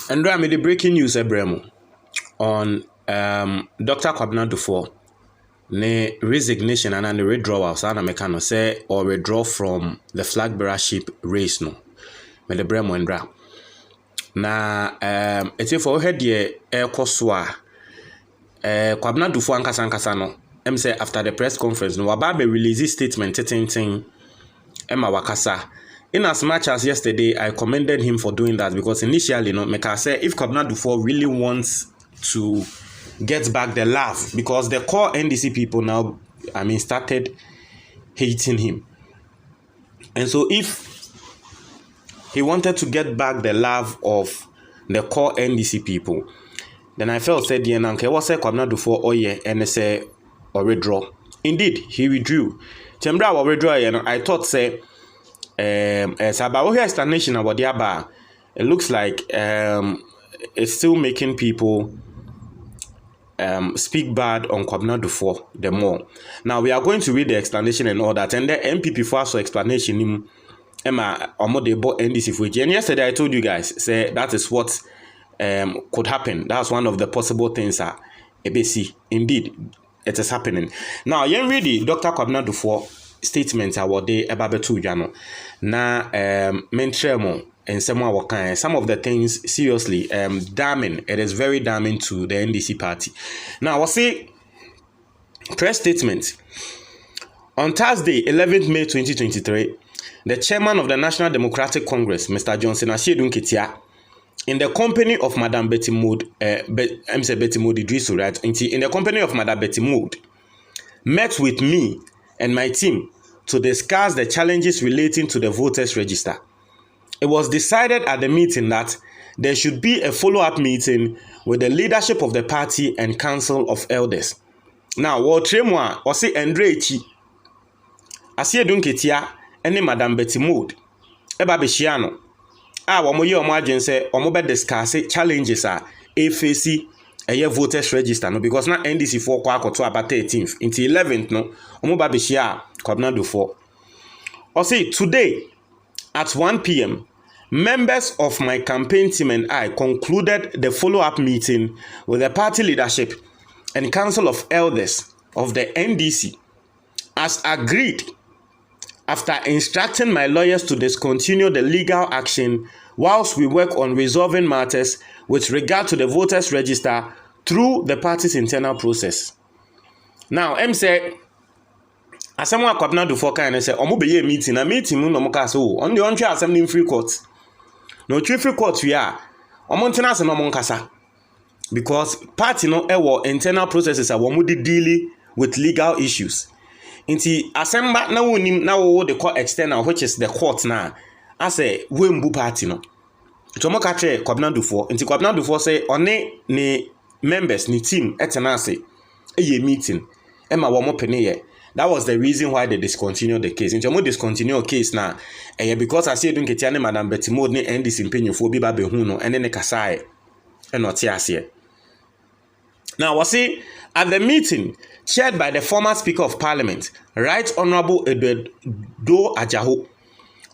And I made the breaking news Ebremo on Dr. Kwabena Duffour ne resignation and the withdrawal sana mekano say or withdraw from the flag bearership race no. Me the Bremo Ndra. Na eti for head ye koswa Kwabena Duffour ankasa no. Em say after the press conference no waba be release statement ting Emma wakasa. In as much as yesterday, I commended him for doing that because initially, Meka said if Kwabena Duffour really wants to get back the love, because the core NDC people now, started hating him. And so if he wanted to get back the love of the core NDC people, then I felt said, okay, what said Kwabena Duffour, oh yeah, and say, or withdraw. Indeed, he withdrew. Tembra or withdraw, I thought, say, about explanation about the aba, it looks like it's still making people speak bad on Kwabena Duffour the more. Now we are going to read the explanation and all that, and the MPP for us explanation him Emma Omodebo NDC for and yesterday I told you guys say that is what could happen. That's one of the possible things that ABC indeed it is happening. Now you read Dr. Kwabena Duffour statements are what they about to jano na mentremo and some of the things seriously damning. It is very damning to the NDC party. Now I say press statement on Thursday 11th May 2023, the chairman of the National Democratic Congress Mr. Aseidu Nketia, in the company of Madam Betty Mood Betty Mood Idrisu, right, in the company of Madam Betty Mood, met with me and my team to discuss the challenges relating to the voters register. It was decided at the meeting that there should be a follow-up meeting with the leadership of the party and council of elders. Now, what Tremwa or say Andrechi, Aseidu Nketia, and Madam Betty Mood, Eba Beshiano, wamoye omo say omo be discuss challenges are AFC a voters register no, because now NDC for kwa akoto about 13th until 11th no omo ba be share Kwabena Duffour. Or say today at 1 p.m. members of my campaign team and I concluded the follow-up meeting with the party leadership and council of elders of the NDC as agreed. After instructing my lawyers to discontinue the legal action whilst we work on resolving matters with regard to the voters register through the party's internal process. Now, M said, as someone Kwabena Duffour can say, "Omo be meeting, a meeting no mo ka so on the entry assembly in free court. No free court we are. Omo ntina se no mo nkasa because party no ewo internal processes are wo dealing with legal issues." Inti asemba na wonim na wo the court external, which is the court now. I say we mbu party no. Tomo ka che Kwabena Duffour. Inti Kwabena Duffour say one ni members ni team etena say eye meeting. Emma wo mo pene ye. That was the reason why they discontinued the case. Inti mo discontinue case now. Because Aseidu Nketia ne Madam Betty Mood ne NDC mpanyinfo bi ba be hu no ene ne kasae. Eno te ase. Now, was it at the meeting chaired by the former Speaker of Parliament, Right Honorable Edward Do Ajaho,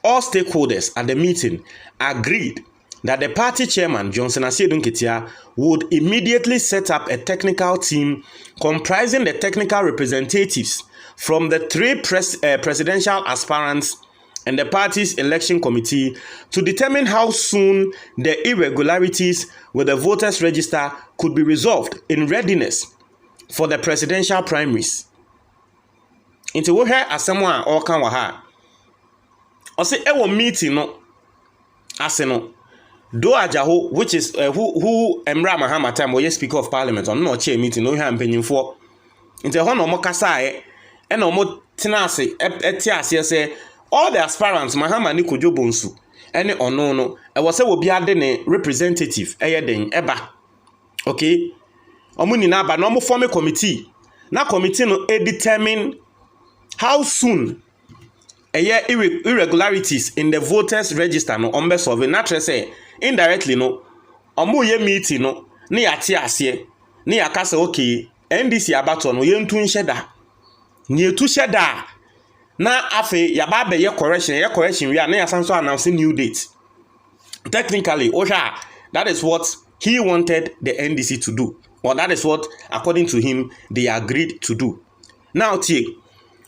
all stakeholders at the meeting agreed that the party chairman, Aseidu Nketia, would immediately set up a technical team comprising the technical representatives from the three presidential aspirants and the party's election committee to determine how soon the irregularities with the voters register could be resolved in readiness for the presidential primaries. Into wo here as someone or kan wa ha. O say e wo meeting no ase no Do Ajaho, which is who Emra Mahama time was Speaker of Parliament on no chair meeting no ham for. Into ho no mo kasa e na mo tena ase etiase say all the aspirants Mahama ni Kojo Bonsu any ono no e was say obi ade ne representative den eba. Okay, omo ni na ba no mo form a committee. Na committee no determine how soon irregularities in the voters register no ombe solve na tre say indirectly no omo ye meeting no ne yate ase ne yakasa okay NDC abato no yentu nheda ne etu hyeda na afe yaba be ye correction we na yasanso announce new date technically o hwa That is what he wanted the NDC to do. Or that is what, according to him, they agreed to do. Now, Tie,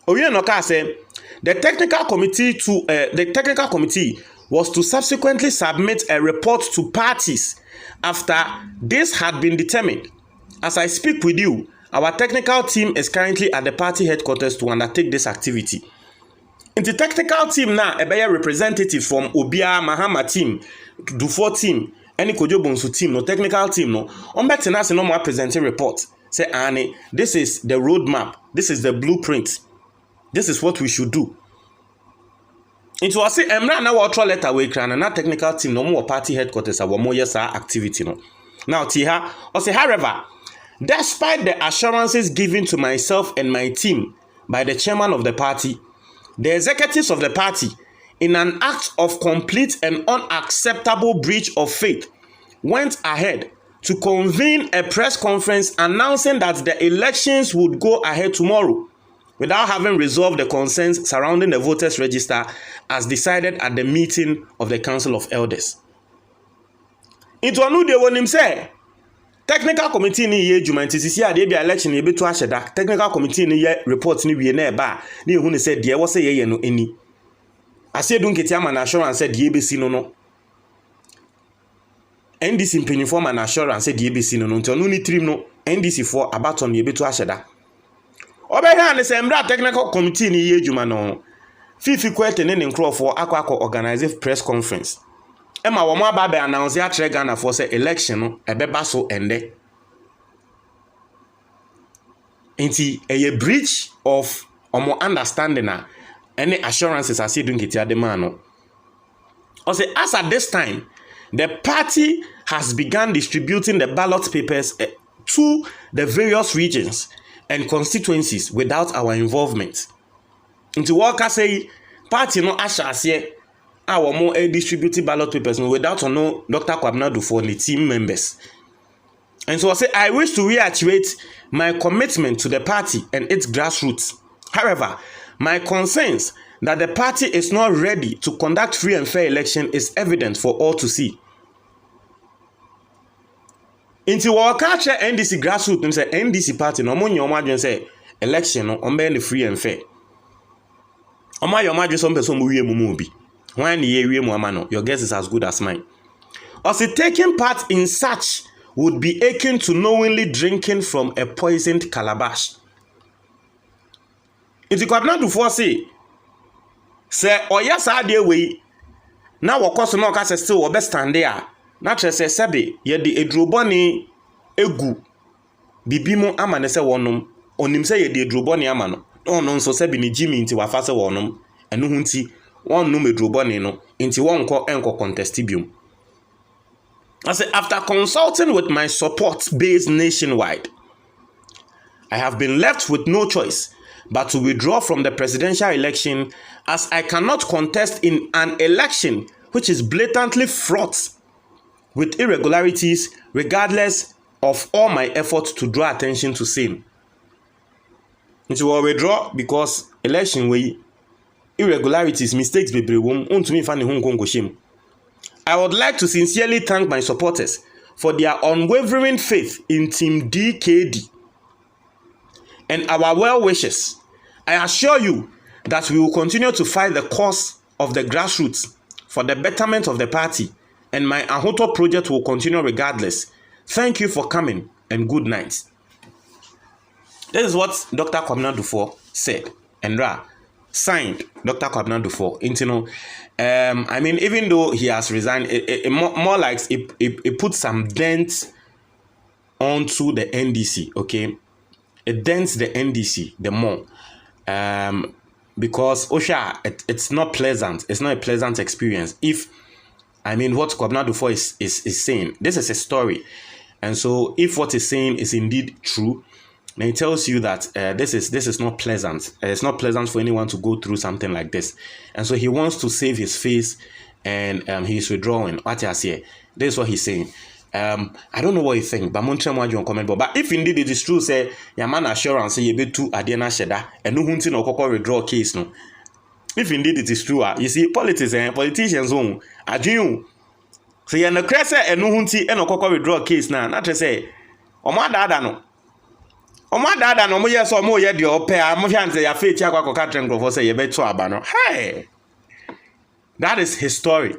Oyenoka said the technical committee was to subsequently submit a report to parties after this had been determined. As I speak with you, our technical team is currently at the party headquarters to undertake this activity. In the technical team now, a representative from Obia Mahama team, Duffour team, any Kojobonsu team, no technical team, no. On back to us, no more presenting report. Say, Annie, this is the roadmap. This is the blueprint. This is what we should do. Into I say, I'm now our letter we can and that technical team no more party headquarters our more yes activity no. Now Tiha, I say, however, despite the assurances given to myself and my team by the chairman of the party, the executives of the party, in an act of complete and unacceptable breach of faith, went ahead to convene a press conference announcing that the elections would go ahead tomorrow without having resolved the concerns surrounding the voters register as decided at the meeting of the Council of Elders. Into anu de wonim say technical committee ni ye adwuma nti sisi ade bia election ye betu ahyeda technical committee ni ye report ni wie na eba na ehu ne say de wo say ye no eni Aseidu Nketia man assurance said the ABC no. NDC mpanyinfo man assurance said the ABC no nti onu ni trim no NDC for abaton ye betu ahyeda. Obeha ne say mbra technical committee ni ye adwuma no. Fifi kwete ne nkrofo akwa organize press conference. Ema wo mo aba announce ya tre Ghana for say election no ebeba so ende. Nti a breach of omo understanding na any assurances Aseidu Nketia the man. Also, as at this time, the party has begun distributing the ballot papers to the various regions and constituencies without our involvement. Into what I say, party no ashase our more distributing ballot papers without no Dr. Kwabena Duffour and the team members. And so I say I wish to reiterate my commitment to the party and its grassroots. However, my concerns that the party is not ready to conduct free and fair election is evident for all to see. Into our culture NDC grassroots say NDC party no money omo say election no on free and fair. Omo your madwen some person mo wie mu bi. When ye wie mu amano, your guess is as good as mine. Also taking part in such would be akin to knowingly drinking from a poisoned calabash. Into Kwabena Duffour say oya sa de we na wokoso na okase still wo be stand there na tre say sebe ye de edroboni egu bibimu amane se wonom onim se ye de edroboni amano no nso sebe ni jimi nti wafa se wonom enu hu nti wonnum edroboni no nti wonko enko contestibium. I say after consulting with my support base nationwide, I have been left with no choice but to withdraw from the presidential election, as I cannot contest in an election which is blatantly fraught with irregularities, regardless of all my efforts to draw attention to same. It will withdraw because election way irregularities, mistakes bebre wom untumi fa ne ho nkonko shem. I would like to sincerely thank my supporters for their unwavering faith in Team DKD and our well wishes. I assure you that we will continue to fight the cause of the grassroots for the betterment of the party, and my Ahoto project will continue regardless. Thank you for coming and good night. This is what Dr. Kwabena Duffour said. And signed Dr. Kwabena Duffour. I mean, even though he has resigned, it more like it put some dent onto the NDC, okay? It dents the NDC the more. Because Osha, it's not pleasant. It's not a pleasant experience. If, I mean, what Kwabena Duffour is saying, this is a story. And so if what he's saying is indeed true, then it tells you that this is not pleasant. It's not pleasant for anyone to go through something like this. And so he wants to save his face, and he's withdrawing. What I say, this is what he's saying. I don't know what you think, but I'm comment. But if indeed it is true, say your man assurance say you be too adiana sheda and no hunting no koko withdraw case no. If indeed it is true, you see politicians own adwin So ye no kre say eno hunti e no kokọ withdraw case na tre say omo adada no mo ye so mo ye de ope a mo fian say ya fe ti akwa koka trenkrofo say ye beto aba no. Hey, that is his story.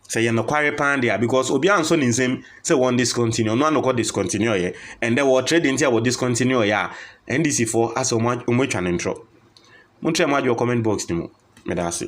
Say ye no kware pan there because obi anso ni nsem say won discontinue no anoko discontinue ye and they were trading here will discontinue ya NDC for as omo twa ntro mo tre mo adwo comment box ni mo me da say